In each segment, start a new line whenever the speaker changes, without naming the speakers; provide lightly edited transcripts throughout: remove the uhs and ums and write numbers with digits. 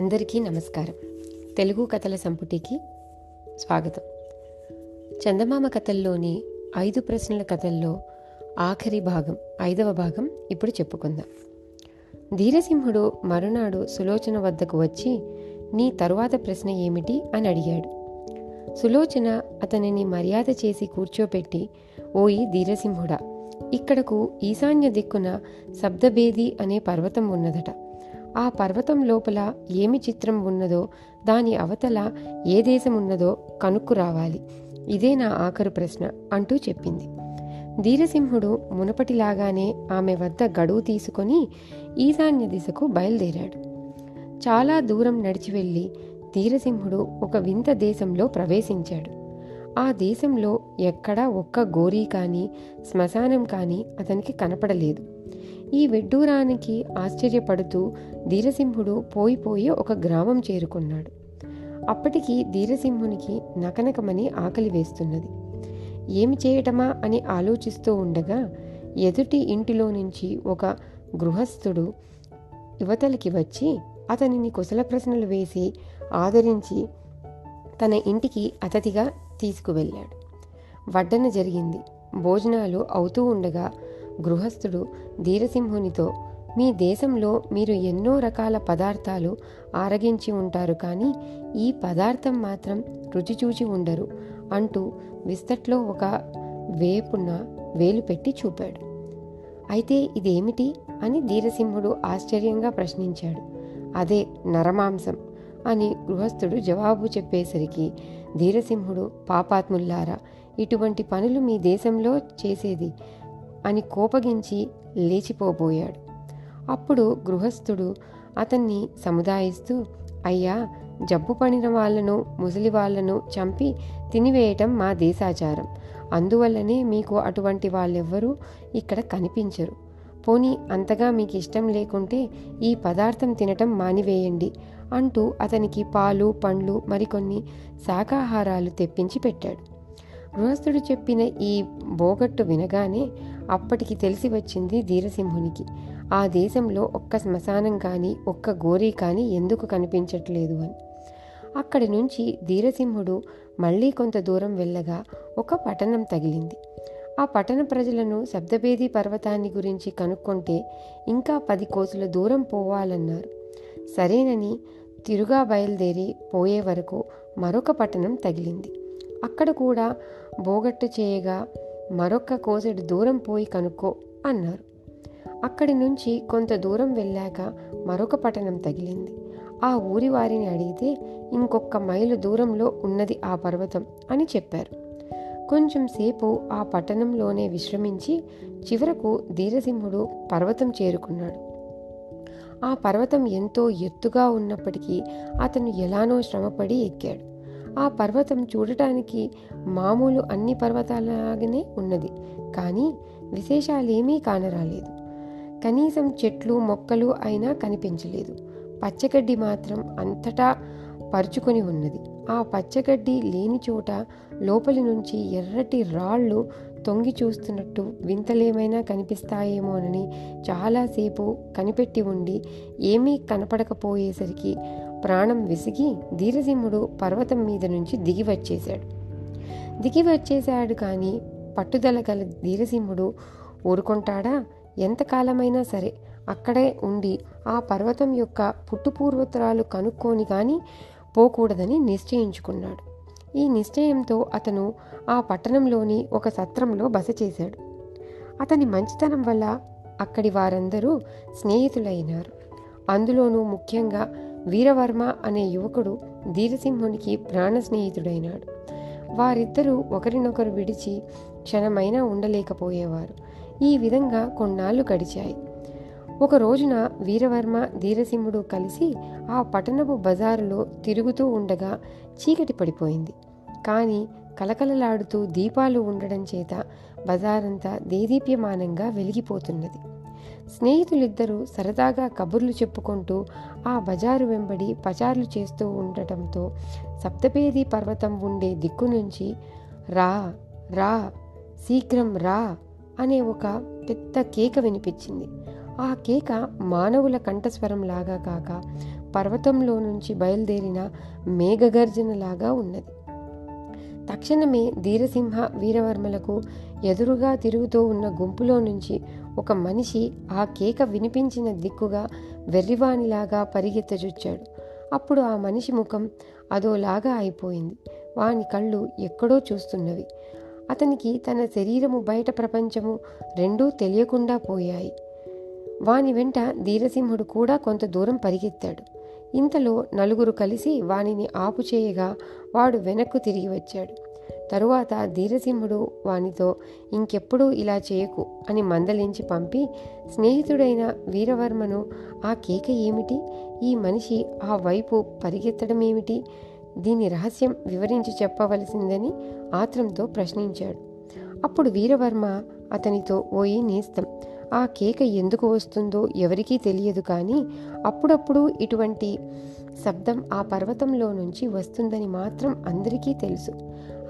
అందరికీ నమస్కారం. తెలుగు కథల సంపుటికి స్వాగతం. చందమామ కథల్లోని 5 ప్రశ్నల కథల్లో ఆఖరి భాగం 5వ భాగం ఇప్పుడు చెప్పుకుందాం. ధీరసింహుడు మరునాడు సులోచన వద్దకు వచ్చి, నీ తరువాత ప్రశ్న ఏమిటి అని అడిగాడు. సులోచన అతనిని మర్యాద చేసి కూర్చోపెట్టి, ఓయి ధీరసింహుడా, ఇక్కడకు ఈశాన్య దిక్కున శబ్దభేది అనే పర్వతం ఉన్నదట. ఆ పర్వతం లోపల ఏమి చిత్రం ఉన్నదో, దాని అవతల ఏ దేశం ఉన్నదో కనుక్కు రావాలి. ఇదే నా ఆఖరు ప్రశ్న అంటూ చెప్పింది. ధీరసింహుడు మునపటిలాగానే ఆమె వద్ద గడువు తీసుకొని ఈశాన్య దిశకు బయలుదేరాడు. చాలా దూరం నడిచి వెళ్ళి ధీరసింహుడు ఒక వింత దేశంలో ప్రవేశించాడు. ఆ దేశంలో ఎక్కడా ఒక్క గోరీ కానీ శ్మశానం కానీ అతనికి కనపడలేదు. ఈ విడ్డూరానికి ఆశ్చర్యపడుతూ ధీరసింహుడు పోయి ఒక గ్రామం చేరుకున్నాడు. అప్పటికి ధీరసింహునికి నకనకమని ఆకలి వేస్తున్నది. ఏమి చేయటమా అని ఆలోచిస్తూ ఉండగా ఎదుటి ఇంటిలో నుంచి ఒక గృహస్థుడు యువతలకి వచ్చి అతనిని కుశల ప్రశ్నలు వేసి ఆదరించి తన ఇంటికి అతిథిగా తీసుకువెళ్ళాడు. వడ్డన జరిగింది. భోజనాలు అవుతూ ఉండగా గృహస్థుడు ధీరసింహునితో, మీ దేశంలో మీరు ఎన్నో రకాల పదార్థాలు ఆరగించి ఉంటారు, కానీ ఈ పదార్థం మాత్రం రుచి చూచి ఉండరు అంటూ విస్తట్లో ఒక వేపున వేలు పెట్టి చూపాడు. అయితే ఇదేమిటి అని ధీరసింహుడు ఆశ్చర్యంగా ప్రశ్నించాడు. అదే నరమాంసం అని గృహస్థుడు జవాబు చెప్పేసరికి ధీరసింహుడు, పాపాత్ముల్లారా, ఇటువంటి పనులు మీ దేశంలో చేసేది అని కోపగించి లేచిపోబోయాడు. అప్పుడు గృహస్థుడు అతన్ని సముదాయిస్తూ, అయ్యా, జబ్బు పడిన వాళ్లను ముసలి వాళ్లను చంపి తినివేయటం మా దేశాచారం. అందువల్లనే మీకు అటువంటి వాళ్ళెవ్వరూ ఇక్కడ కనిపించరు. పోనీ అంతగా మీకు ఇష్టం లేకుంటే ఈ పదార్థం తినటం మానివేయండి అంటూ అతనికి పాలు, పండ్లు, మరికొన్ని శాకాహారాలు తెప్పించి పెట్టాడు. గృహస్థుడు చెప్పిన ఈ బోగట్టు వినగానే అప్పటికి తెలిసి వచ్చింది ధీరసింహునికి, ఆ దేశంలో ఒక్క శ్మశానం కానీ ఒక్క గోరీ కానీ ఎందుకు కనిపించట్లేదు అని. అక్కడి నుంచి ధీరసింహుడు మళ్ళీ కొంత దూరం వెళ్ళగా ఒక పట్టణం తగిలింది. ఆ పట్టణ ప్రజలను శబ్దభేది పర్వతాన్ని గురించి కనుక్కుంటే ఇంకా 10 కోసుల దూరం పోవాలన్నారు. సరేనని తిరుగా బయలుదేరి పోయే వరకు మరొక పట్టణం తగిలింది. అక్కడ కూడా బోగట్టు చేయగా మరొక్క కోసెడు దూరం పోయి కనుక్కో అన్నారు. అక్కడి నుంచి కొంత దూరం వెళ్ళాక మరొక పట్టణం తగిలింది. ఆ ఊరి వారిని అడిగితే ఇంకొక మైలు దూరంలో ఉన్నది ఆ పర్వతం అని చెప్పారు. కొంచెం సేపు ఆ పట్టణంలోనే విశ్రమించి చివరకు ధీరసింహుడు పర్వతం చేరుకున్నాడు. ఆ పర్వతం ఎంతో ఎత్తుగా ఉన్నప్పటికీ అతను ఎలానో శ్రమపడి ఎక్కాడు. ఆ పర్వతం చూడటానికి మామూలు అన్ని పర్వతాలలాగానే ఉన్నది, కానీ విశేషాలేమీ కానరాలేదు. కనీసం చెట్లు మొక్కలు అయినా కనిపించలేదు. పచ్చగడ్డి మాత్రం అంతటా పరుచుకొని ఉన్నది. ఆ పచ్చగడ్డి లేని చోట లోపలి నుంచి ఎర్రటి రాళ్ళు తొంగి చూస్తున్నట్టు వింతలేమైనా కనిపిస్తాయేమోనని చాలాసేపు కనిపెట్టి ఉండి ఏమీ కనపడకపోయేసరికి ప్రాణం విసిగి ధీరసింహుడు పర్వతం మీద నుంచి దిగి వచ్చేశాడు. కానీ పట్టుదల గల ధీరసింహుడు ఊరుకుంటాడా? ఎంతకాలమైనా సరే అక్కడే ఉండి ఆ పర్వతం యొక్క పుట్టుపూర్వోత్తరాలు కనుక్కొని కానీ పోకూడదని నిశ్చయించుకున్నాడు. ఈ నిశ్చయంతో అతను ఆ పట్టణంలోని ఒక సత్రంలో బస చేశాడు. అతని మంచితనం వల్ల అక్కడి వారందరూ స్నేహితులైనారు. అందులోనూ ముఖ్యంగా వీరవర్మ అనే యువకుడు ధీరసింహునికి ప్రాణ స్నేహితుడైనాడు. వారిద్దరూ ఒకరినొకరు విడిచి క్షణమైనా ఉండలేకపోయేవారు. ఈ విధంగా కొన్నాళ్ళు గడిచాయి. ఒక రోజున వీరవర్మ ధీరసింహుడు కలిసి ఆ పట్టణపు బజారులో తిరుగుతూ ఉండగా చీకటి పడిపోయింది. కానీ కలకలలాడుతూ దీపాలు ఉండడం చేత బజారంతా దేదీప్యమానంగా వెలిగిపోతున్నది. స్నేహితులిద్దరూ సరదాగా కబుర్లు చెప్పుకుంటూ ఆ బజారు వెంబడి పచార్లు చేస్తూ ఉండటంతో సప్తభేది పర్వతం ఉండే దిక్కు నుంచి రా రా శీఘ్రం రా అనే ఒక పెద్ద కేక వినిపించింది. ఆ కేక మానవుల కంఠస్వరం లాగా కాక పర్వతంలో నుంచి బయలుదేరిన మేఘగర్జనలాగా ఉన్నది. తక్షణమే ధీరసింహ వీరవర్మలకు ఎదురుగా తిరుగుతూ ఉన్న గుంపులో నుంచి ఒక మనిషి ఆ కేక వినిపించిన దిక్కుగా వెర్రివానిలాగా పరిగెత్తజొచ్చాడు. అప్పుడు ఆ మనిషి ముఖం అదోలాగా అయిపోయింది. వాని కళ్ళు ఎక్కడో చూస్తున్నవి. అతనికి తన శరీరము బయట ప్రపంచము రెండూ తెలియకుండా పోయాయి. వాని వెంట ధీరసింహుడు కూడా కొంత దూరం పరిగెత్తాడు. ఇంతలో నలుగురు కలిసి వానిని ఆపుచేయగా వాడు వెనక్కు తిరిగి వచ్చాడు. తరువాత ధీరసింహుడు వానితో ఇంకెప్పుడూ ఇలా చేయకు అని మందలించి పంపి, స్నేహితుడైన వీరవర్మను ఆ కేక ఏమిటి, ఈ మనిషి ఆ వైపు పరిగెత్తడం ఏమిటి, దీని రహస్యం వివరించి చెప్పవలసిందని ఆత్రంతో ప్రశ్నించాడు. అప్పుడు వీరవర్మ అతనితో, ఓయి నేస్తం, ఆ కేక ఎందుకు వస్తుందో ఎవరికీ తెలియదు, కానీ అప్పుడప్పుడు ఇటువంటి శబ్దం ఆ పర్వతంలో నుంచి వస్తుందని మాత్రం అందరికీ తెలుసు.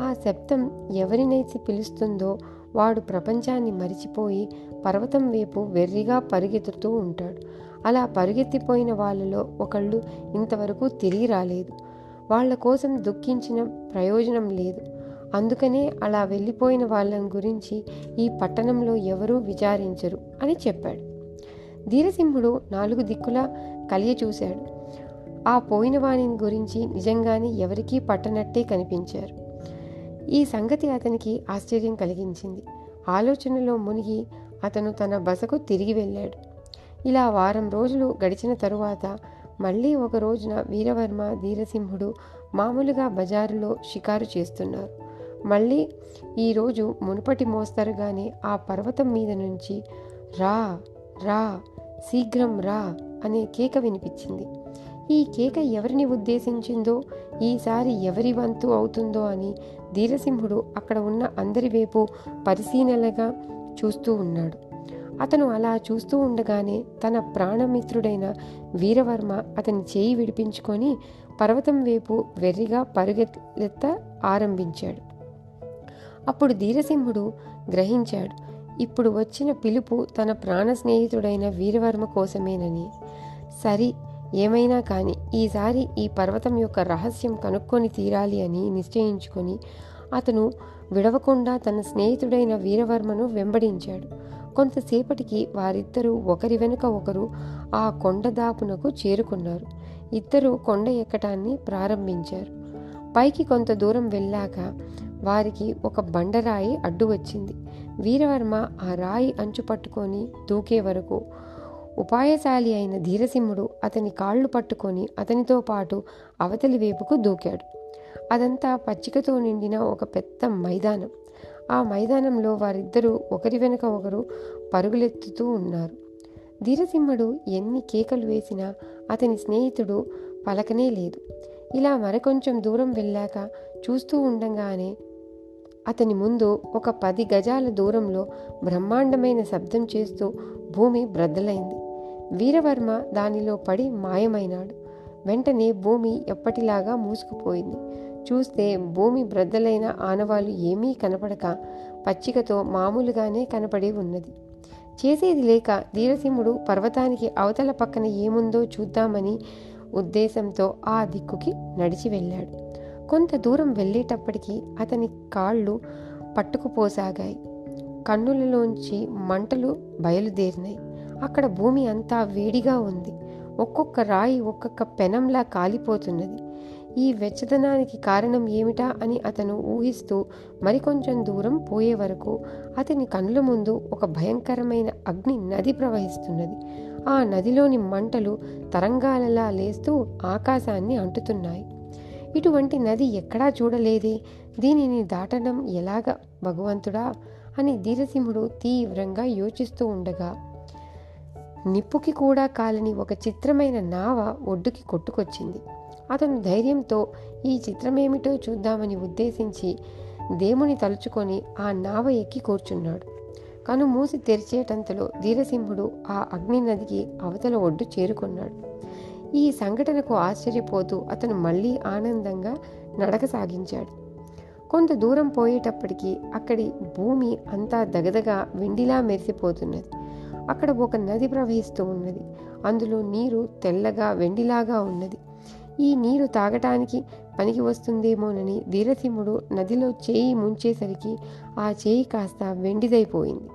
ఆ శబ్దం ఎవరినైతే పిలుస్తుందో వాడు ప్రపంచాన్ని మరిచిపోయి పర్వతం వైపు వెర్రిగా పరిగెత్తుతూ ఉంటాడు. అలా పరిగెత్తిపోయిన వాళ్ళలో ఒకళ్ళు ఇంతవరకు తిరిగి రాలేదు. వాళ్ల కోసం దుఃఖించిన ప్రయోజనం లేదు. అందుకనే అలా వెళ్ళిపోయిన వాళ్ళని గురించి ఈ పట్టణంలో ఎవరూ విచారించరు అని చెప్పాడు. ధీరసింహుడు 4 దిక్కులా కలియ చూశాడు. ఆ పోయిన వాణిని గురించి నిజంగానే ఎవరికీ పట్టనట్టే కనిపించారు. ఈ సంగతి అతనికి ఆశ్చర్యం కలిగించింది. ఆలోచనలో మునిగి అతను తన బసకు తిరిగి వెళ్ళాడు. ఇలా వారం రోజులు గడిచిన తరువాత మళ్ళీ ఒక రోజున వీరవర్మ, ధీరసింహుడు మామూలుగా బజారులో షికారు చేస్తున్నారు. మళ్ళీ ఈరోజు మునుపటి మోస్తరుగానే ఆ పర్వతం మీద నుంచి రా రా శీఘ్రం రా అనే కేక వినిపించింది. ఈ కేక ఎవరిని ఉద్దేశించిందో, ఈసారి ఎవరి వంతు అవుతుందో అని ధీరసింహుడు అక్కడ ఉన్న అందరి వైపు పరిశీలనగా చూస్తూ ఉన్నాడు. అతను అలా చూస్తూ ఉండగానే తన ప్రాణమిత్రుడైన వీరవర్మ అతని చేయి విడిపించుకొని పర్వతం వైపు వెర్రిగా పరుగెత్త ఆరంభించాడు. అప్పుడు ధీరసింహుడు గ్రహించాడు, ఇప్పుడు వచ్చిన పిలుపు తన ప్రాణ స్నేహితుడైన వీరవర్మ కోసమేనని. సరి, ఏమైనా కానీ ఈసారి ఈ పర్వతం యొక్క రహస్యం కనుక్కొని తీరాలి అని నిశ్చయించుకొని అతను విడవకుండా తన స్నేహితుడైన వీరవర్మను వెంబడించాడు. కొంతసేపటికి వారిద్దరూ ఒకరి వెనుక ఒకరు ఆ కొండదాపునకు చేరుకున్నారు. ఇద్దరూ కొండ ఎక్కటాన్ని ప్రారంభించారు. పైకి కొంత దూరం వెళ్ళాక వారికి ఒక బండరాయి అడ్డు వచ్చింది. వీరవర్మ ఆ రాయి అంచు పట్టుకొని దూకే వరకు ఉపాయశాలి అయిన ధీరసింహుడు అతని కాళ్ళు పట్టుకొని అతనితో పాటు అవతలి వైపుకు దూకాడు. అదంతా పచ్చికతో నిండిన ఒక పెద్ద మైదానం. ఆ మైదానంలో వారిద్దరూ ఒకరి వెనుక ఒకరు పరుగులెత్తుతూ ఉన్నారు. ధీరసింహుడు ఎన్ని కేకలు వేసినా అతని స్నేహితుడు పలకనే లేదు. ఇలా మరికొంచెం దూరం వెళ్ళాక చూస్తూ ఉండగానే అతని ముందు ఒక 10 గజాల దూరంలో బ్రహ్మాండమైన శబ్దం చేస్తూ భూమి బ్రద్దలైంది. వీరవర్మ దానిలో పడి మాయమైనాడు. వెంటనే భూమి ఎప్పటిలాగా మూసుకుపోయింది. చూస్తే భూమి బ్రద్దలైన ఆనవాళ్ళు ఏమీ కనపడక పచ్చికతో మామూలుగానే కనపడి ఉన్నది. చేసేది లేక ధీరసింహుడు పర్వతానికి అవతల పక్కన ఏముందో చూద్దామని ఉద్దేశంతో ఆ దిక్కుకి నడిచి వెళ్ళాడు. కొంత దూరం వెళ్ళేటప్పటికి అతని కాళ్ళు పట్టుకుపోసాగాయి. కన్నులలోంచి మంటలు బయలుదేరినాయి. అక్కడ భూమి అంతా వేడిగా ఉంది. ఒక్కొక్క రాయి ఒక్కొక్క పెనంలా కాలిపోతున్నది. ఈ వెచ్చదనానికి కారణం ఏమిటా అని అతను ఊహిస్తూ మరికొంచెం దూరం పోయే వరకు అతని కన్నుల ముందు ఒక భయంకరమైన అగ్ని నది ప్రవహిస్తున్నది. ఆ నదిలోని మంటలు తరంగాలలా లేస్తూ ఆకాశాన్ని అంటుతున్నాయి. ఇటువంటి నది ఎక్కడా చూడలేదే, దీనిని దాటడం ఎలాగా భగవంతుడా అని ధీరసింహుడు తీవ్రంగా యోచిస్తూ ఉండగా నిప్పుకి కూడా కాలని ఒక చిత్రమైన నావ ఒడ్డుకి కొట్టుకొచ్చింది. అతను ధైర్యంతో ఈ చిత్రమేమిటో చూద్దామని ఉద్దేశించి దేవుని తలుచుకొని ఆ నావ ఎక్కి కూర్చున్నాడు. కను మూసి తెరిచేటంతలో ధీరసింహుడు ఆ అగ్ని నదికి అవతల ఒడ్డు చేరుకున్నాడు. ఈ సంఘటనకు ఆశ్చర్యపోతూ అతను మళ్ళీ ఆనందంగా నడక సాగించాడు. కొంత దూరం పోయేటప్పటికి అక్కడి భూమి అంతా దగదగా వెండిలా మెరిసిపోతున్నది. అక్కడ ఒక నది ప్రవహిస్తూ ఉన్నది. అందులో నీరు తెల్లగా వెండిలాగా ఉన్నది. ఈ నీరు తాగటానికి పనికి వస్తుందేమోనని ధీరసింహుడు నదిలో చేయి ముంచేసరికి ఆ చేయి కాస్త వెండిదైపోయింది.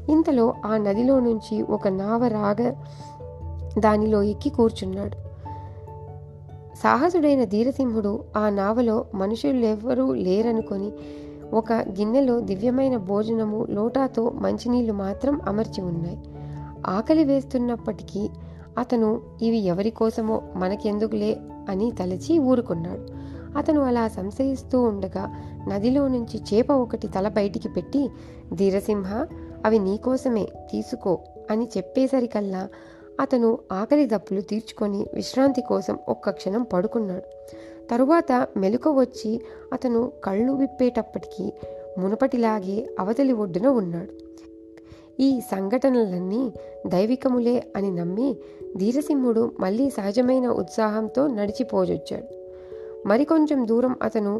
ఇంతలో ఆ నదిలో నుంచి ఒక నావ రాగా దానిలో ఎక్కి కూర్చున్నాడు. సాహసుడైన ధీరసింహుడు ఆ నావలో మనుషులెవ్వరూ లేరనుకొని ఒక గిన్నెలో దివ్యమైన భోజనము, లోటాతో మంచినీళ్లు మాత్రం అమర్చి ఉన్నాయి. ఆకలి వేస్తున్నప్పటికీ అతను ఇవి ఎవరి కోసమో మనకెందుకులే అని తలచి ఊరుకున్నాడు. అతను అలా సంశయిస్తూ ఉండగా నదిలో నుంచి చేప ఒకటి తల బయటికి పెట్టి, ధీరసింహ, అవి నీకోసమే, తీసుకో అని చెప్పేసరికల్లా అతను ఆకలి దప్పులు తీర్చుకొని విశ్రాంతి కోసం ఒక్క క్షణం పడుకున్నాడు. తరువాత మెలకువ వచ్చి అతను కళ్ళు విప్పేటప్పటికీ మునుపటిలాగే అవతలి ఒడ్డున ఉన్నాడు. ఈ సంఘటనలన్నీ దైవికములే అని నమ్మి ధీరసింహుడు మళ్ళీ సహజమైన ఉత్సాహంతో నడిచిపోజొచ్చాడు. మరికొంచెం దూరం అతను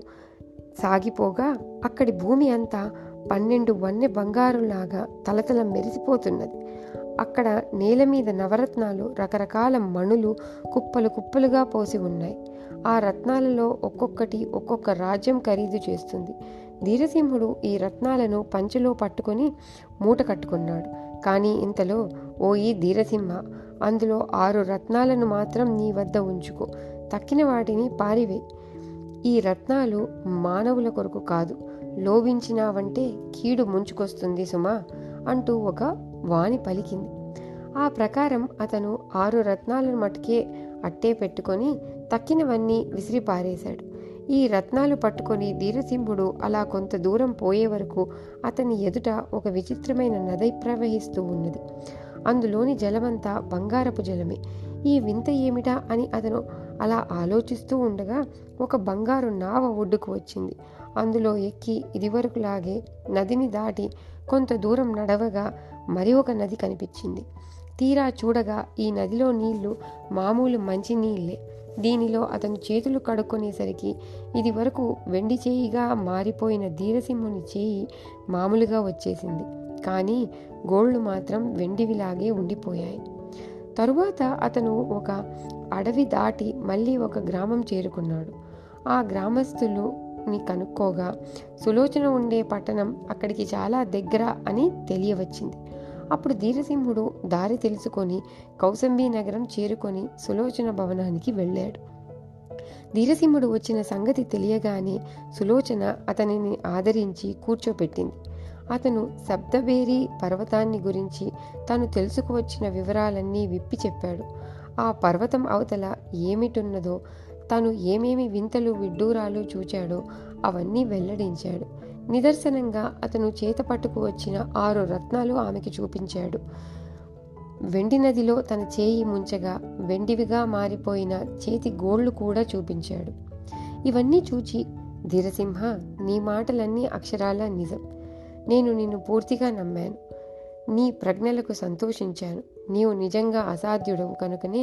సాగిపోగా అక్కడి భూమి అంతా 12 వన్నె బంగారులాగా తలతల మెరిసిపోతున్నది. అక్కడ నేల మీద నవరత్నాలు, రకరకాల మణులు కుప్పలు కుప్పలుగా పోసి ఉన్నాయి. ఆ రత్నాలలో ఒక్కొక్కటి ఒక్కొక్క రాజ్యం ఖరీదు చేస్తుంది. ధీరసింహుడు ఈ రత్నాలను పంచెలో పట్టుకొని మూట కట్టుకున్నాడు. కానీ ఇంతలో, ఓయి ధీరసింహ, అందులో 6 రత్నాలను మాత్రం నీ వద్ద ఉంచుకో, తక్కిన వాటిని పారివేయి. ఈ రత్నాలు మానవుల కొరకు కాదు, లోభించినావంటే కీడు ముంచుకొస్తుంది సుమా అంటూ ఒక వాణి పలికింది. ఆ ప్రకారం అతను 6 రత్నాలను మటుకే అట్టే పెట్టుకొని తక్కినవన్నీ విసిరిపారేశాడు. ఈ రత్నాలు పట్టుకొని ధీరసింహుడు అలా కొంత దూరం పోయే వరకు అతని ఎదుట ఒక విచిత్రమైన నది ప్రవహిస్తూ ఉన్నది. అందులోని జలమంతా బంగారపు జలమే. ఈ వింత ఏమిటా అని అతను అలా ఆలోచిస్తూ ఉండగా ఒక బంగారు నావ ఒడ్డుకు వచ్చింది. అందులో ఎక్కి ఇదివరకులాగే నదిని దాటి కొంత దూరం నడవగా మరి ఒక నది కనిపించింది. తీరా చూడగా ఈ నదిలో నీళ్లు మామూలు మంచినీళ్లే. దీనిలో అతను చేతులు కడుక్కునేసరికి ఇది వరకు వెండి చేయిగా మారిపోయిన ధీరసింహుని చేయి మామూలుగా వచ్చేసింది. కానీ గోళ్లు మాత్రం వెండివిలాగే ఉండిపోయాయి. తరువాత అతను ఒక అడవి దాటి మళ్ళీ ఒక గ్రామం చేరుకున్నాడు. ఆ గ్రామస్తులుని కనుక్కోగా సులోచన ఉండే పట్టణం అక్కడికి చాలా దగ్గర అని తెలియవచ్చింది. అప్పుడు ధీరసింహుడు దారి తెలుసుకొని కౌసంబీ నగరం చేరుకొని సులోచన భవనానికి వెళ్ళాడు. ధీరసింహుడు వచ్చిన సంగతి తెలియగానే సులోచన అతనిని ఆదరించి కూర్చోపెట్టింది. అతను శబ్దబేరి పర్వతాన్ని గురించి తను తెలుసుకువచ్చిన వివరాలన్నీ విప్పి చెప్పాడు. ఆ పర్వతం అవతల ఏమిటున్నదో, తను ఏమేమి వింతలు విడ్డూరాలు చూచాడో అవన్నీ వెల్లడించాడు. నిదర్శనంగా అతను చేత పట్టుకు వచ్చిన 6 రత్నాలు ఆమెకి చూపించాడు. వెండి నదిలో తన చేయి ముంచగా వెండివిగా మారిపోయిన చేతి గోళ్లు కూడా చూపించాడు. ఇవన్నీ చూచి, ధీరసింహ, నీ మాటలన్నీ అక్షరాల నిజం. నేను నిన్ను పూర్తిగా నమ్మాను. నీ ప్రజ్ఞలకు సంతోషించాను. నీవు నిజంగా అసాధ్యుడవు కనుకనే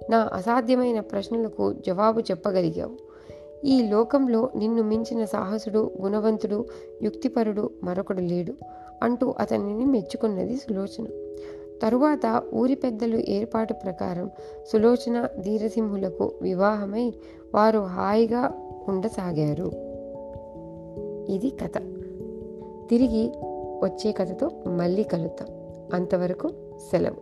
నా అసాధ్యమైన ప్రశ్నలకు జవాబు చెప్పగలిగావు. ఈ లోకంలో నిన్ను మించిన సాహసుడు, గుణవంతుడు, యుక్తిపరుడు మరొకడు లేడు అంటూ అతనిని మెచ్చుకున్నది సులోచన. తరువాత ఊరి పెద్దలు ఏర్పాటు ప్రకారం సులోచన ధీరసింహులకు వివాహమై వారు హాయిగా ఉండసాగారు. ఇది కథ. తిరిగి వచ్చే కథతో మళ్ళీ కలుద్దాం. అంతవరకు సెలవు.